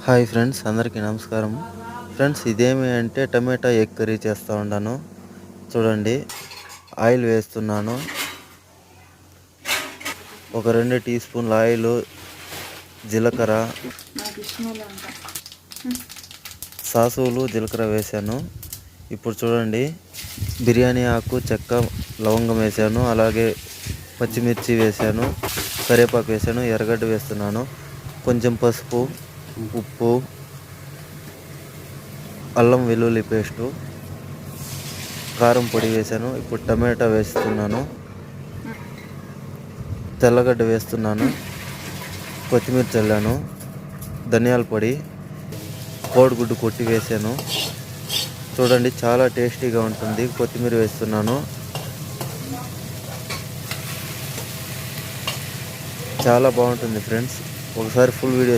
Hi friends, అందరికీ నమస్కారం. Friends, ఇదేమి అంటే టమాటా ఎగ్ కర్రీ చేస్తూ ఉన్నాను. చూడండి, ఆయిల్ వేస్తున్నాను. ఒక 2 టీ స్పూన్ల ఆయిల్, జీలకర్ర, సాసులు, జీలకర్ర వేశాను. ఇప్పుడు చూడండి, బిర్యానీ ఆకు, చెక్క, లవంగం వేశాను. అలాగే పచ్చిమిర్చి వేశాను, కరివేపాకు వేశాను, ఎర్రగడ్డ వేస్తున్నాను. కొంచెం పసుపు, ఉప్పు, అల్లం వెల్లుల్లి పేస్టు, కారం పొడి వేశాను. ఇప్పుడు టమాటా వేస్తున్నాను, తెల్లగడ్డ వేస్తున్నాను, కొత్తిమీర చల్లాను, ధనియాల పొడి, కోడిగుడ్డు కొట్టి వేశాను. చూడండి, చాలా టేస్టీగా ఉంటుంది. కొత్తిమీర వేస్తున్నాను. చాలా బాగుంటుంది ఫ్రెండ్స్. ఒకసారి ఫుల్ వీడియో